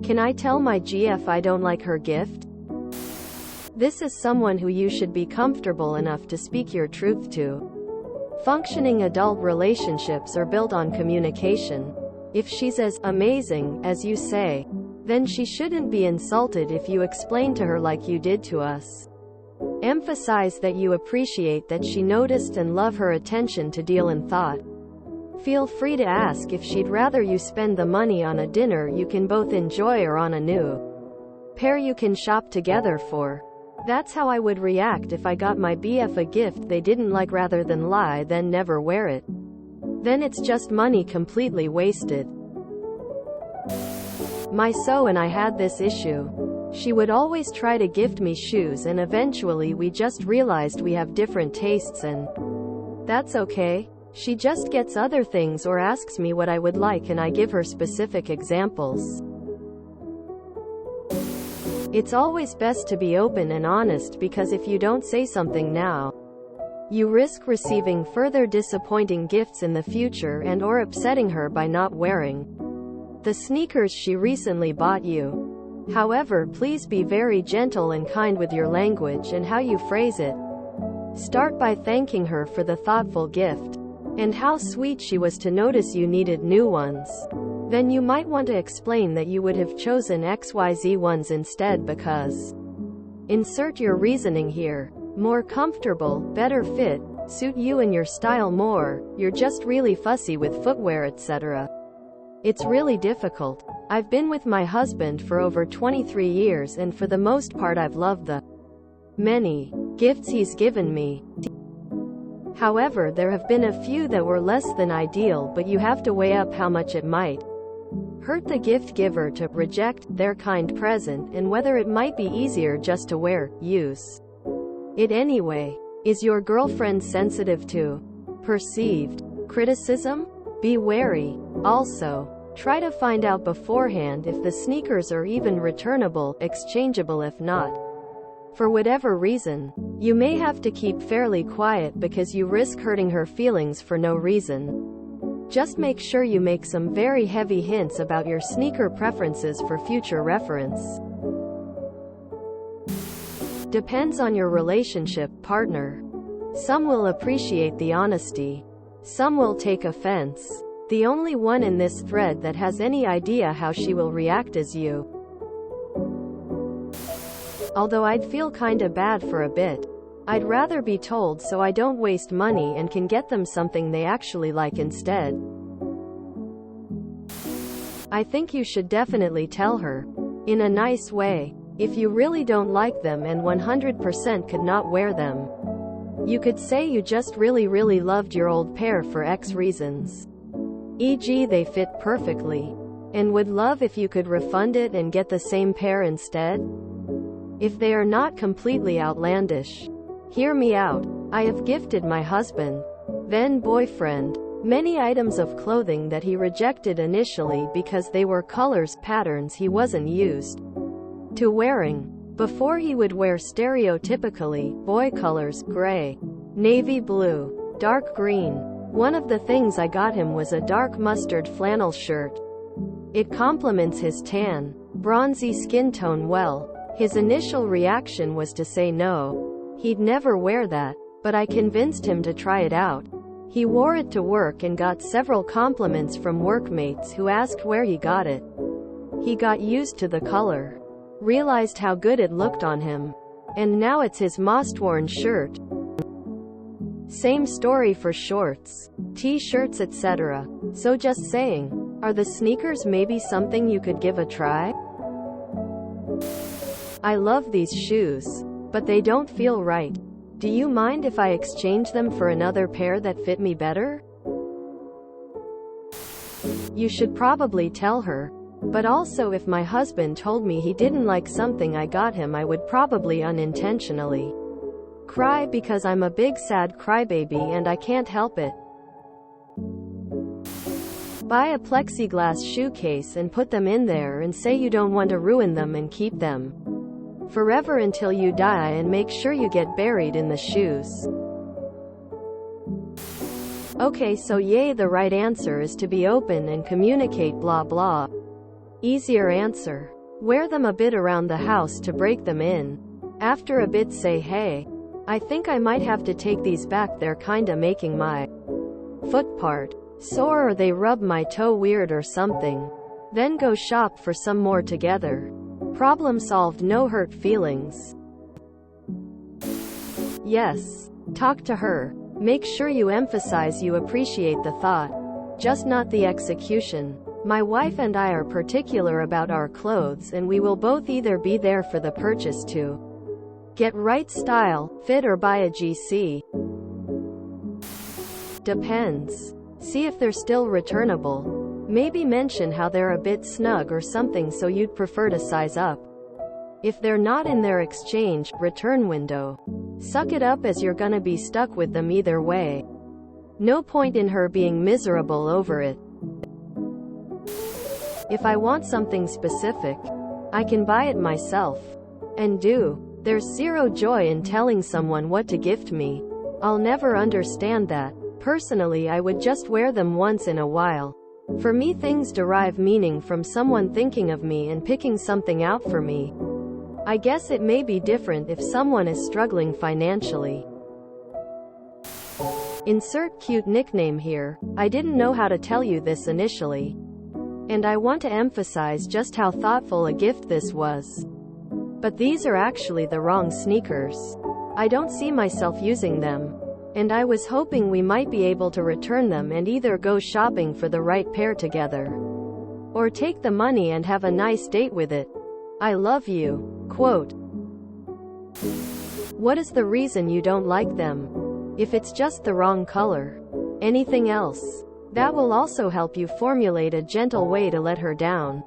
Can I tell my GF I don't like her gift? This is someone who you should be comfortable enough to speak your truth to. Functioning adult relationships are built on communication. If she's as amazing as you say, then she shouldn't be insulted if you explain to her like you did to us. Emphasize that you appreciate that she noticed and love her attention to detail and thought. Feel free to ask if she'd rather you spend the money on a dinner you can both enjoy or on a new pair you can shop together for. That's how I would react if I got my BF a gift they didn't like rather than lie then never wear it. Then it's just money completely wasted. My so and I had this issue. She would always try to gift me shoes and eventually we just realized we have different tastes and that's okay. She just gets other things or asks me what I would like and I give her specific examples. It's always best to be open and honest because if you don't say something now, you risk receiving further disappointing gifts in the future and or upsetting her by not wearing the sneakers she recently bought you. However, please be very gentle and kind with your language and how you phrase it. Start by thanking her for the thoughtful gift and how sweet she was to notice you needed new ones. Then you might want to explain that you would have chosen XYZ ones instead because insert your reasoning here. More comfortable, better fit, suit you and your style more, you're just really fussy with footwear etc. It's really difficult. I've been with my husband for over 23 years and for the most part I've loved the many gifts he's given me. However, there have been a few that were less than ideal, but you have to weigh up how much it might hurt the gift giver to reject their kind present and whether it might be easier just to use it anyway. Is your girlfriend sensitive to perceived criticism? Be wary. Also, try to find out beforehand if the sneakers are even returnable, exchangeable if not. For whatever reason, you may have to keep fairly quiet because you risk hurting her feelings for no reason. Just make sure you make some very heavy hints about your sneaker preferences for future reference. Depends on your relationship partner. Some will appreciate the honesty. Some will take offense. The only one in this thread that has any idea how she will react is you. Although I'd feel kinda bad for a bit. I'd rather be told so I don't waste money and can get them something they actually like instead. I think you should definitely tell her. In a nice way. If you really don't like them and 100% could not wear them. You could say you just really loved your old pair for X reasons. E.g. they fit perfectly. And would love if you could refund it and get the same pair instead. If they are not completely outlandish. Hear me out. I have gifted my husband, then boyfriend, many items of clothing that he rejected initially because they were colors, patterns he wasn't used to wearing. Before he would wear stereotypically boy colors, gray, navy blue, dark green. One of the things I got him was a dark mustard flannel shirt. It complements his tan, bronzy skin tone well. His initial reaction was to say no. He'd never wear that, but I convinced him to try it out. He wore it to work and got several compliments from workmates who asked where he got it. He got used to the color, realized how good it looked on him, and now it's his most-worn shirt. Same story for shorts, t-shirts etc. So just saying, are the sneakers maybe something you could give a try? I love these shoes, but they don't feel right. Do you mind if I exchange them for another pair that fit me better? You should probably tell her. But also if my husband told me he didn't like something I got him, I would probably unintentionally cry because I'm a big sad crybaby and I can't help it. Buy a plexiglass shoe case and put them in there and say you don't want to ruin them and keep them forever until you die and make sure you get buried in the shoes. Okay, so yay, the right answer is to be open and communicate blah blah. Easier answer. Wear them a bit around the house to break them in. After a bit say, hey, I think I might have to take these back, they're kinda making my foot part sore, or they rub my toe weird or something. Then go shop for some more together. Problem solved, no hurt feelings. Yes. Talk to her. Make sure you emphasize you appreciate the thought, just not the execution. My wife and I are particular about our clothes, and we will both either be there for the purchase to get right style, fit, or buy a GC. Depends. See if they're still returnable. Maybe mention how they're a bit snug or something, so you'd prefer to size up. If they're not in their exchange return window, suck it up, as you're gonna be stuck with them either way. No point in her being miserable over it. If I want something specific, I can buy it myself. And there's zero joy in telling someone what to gift me. I'll never understand that. Personally, I would just wear them once in a while. For me, things derive meaning from someone thinking of me and picking something out for me. I guess it may be different if someone is struggling financially. Insert cute nickname here. I didn't know how to tell you this initially, and I want to emphasize just how thoughtful a gift this was. But these are actually the wrong sneakers. I don't see myself using them, and I was hoping we might be able to return them and either go shopping for the right pair together, or take the money and have a nice date with it. I love you. Quote. What is the reason you don't like them? If it's just the wrong color. Anything else? That will also help you formulate a gentle way to let her down.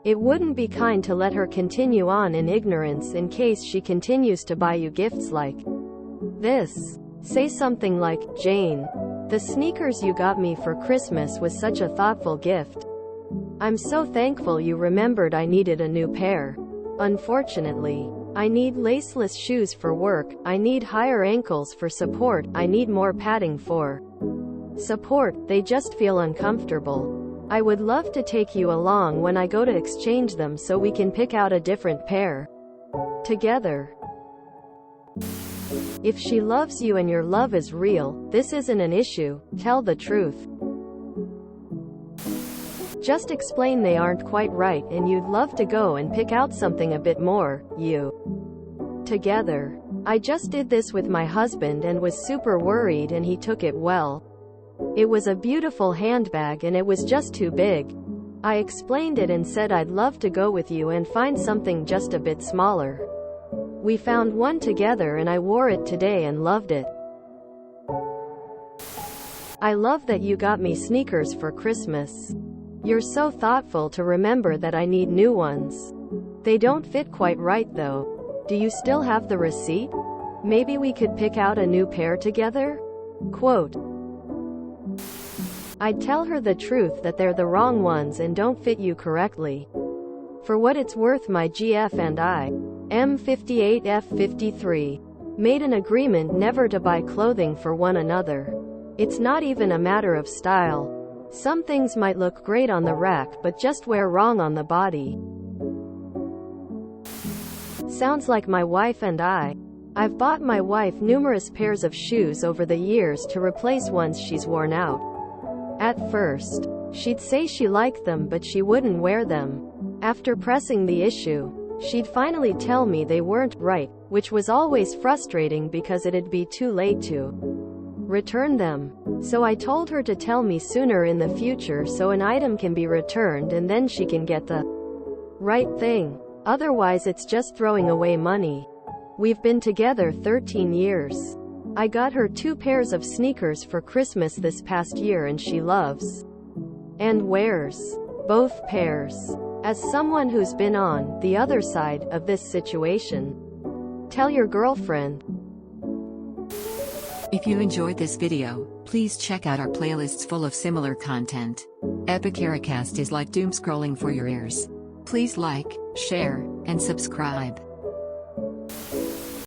It wouldn't be kind to let her continue on in ignorance in case she continues to buy you gifts like this. Say something like, Jane, the sneakers you got me for Christmas was such a thoughtful gift. I'm so thankful you remembered I needed a new pair. Unfortunately, I need laceless shoes for work, I need higher ankles for support, I need more padding for support, they just feel uncomfortable. I would love to take you along when I go to exchange them so we can pick out a different pair together. If she loves you and your love is real, this isn't an issue. Tell the truth. Just explain they aren't quite right and you'd love to go and pick out something a bit more together. I just did this with my husband and was super worried, and he took it well. It was a beautiful handbag and it was just too big. I explained it and said I'd love to go with you and find something just a bit smaller. We found one together and I wore it today and loved it. I love that you got me sneakers for Christmas. You're so thoughtful to remember that I need new ones. They don't fit quite right though. Do you still have the receipt? Maybe we could pick out a new pair together? Quote. I'd tell her the truth that they're the wrong ones and don't fit you correctly. For what it's worth, my GF and I, M58F53, made an agreement never to buy clothing for one another. It's not even a matter of style. Some things might look great on the rack but just wear wrong on the body. Sounds like my wife and I. I've bought my wife numerous pairs of shoes over the years to replace ones she's worn out. At first, she'd say she liked them but she wouldn't wear them. After pressing the issue, she'd finally tell me they weren't right, which was always frustrating because it'd be too late to return them. So I told her to tell me sooner in the future so an item can be returned and then she can get the right thing. Otherwise it's just throwing away money. We've been together 13 years. I got her 2 pairs of sneakers for Christmas this past year and she loves and wears both pairs. As someone who's been on the other side of this situation, tell your girlfriend. If you enjoyed this video, please check out our playlists full of similar content. Epicaricast is like doom scrolling for your ears. Please like, share, and subscribe.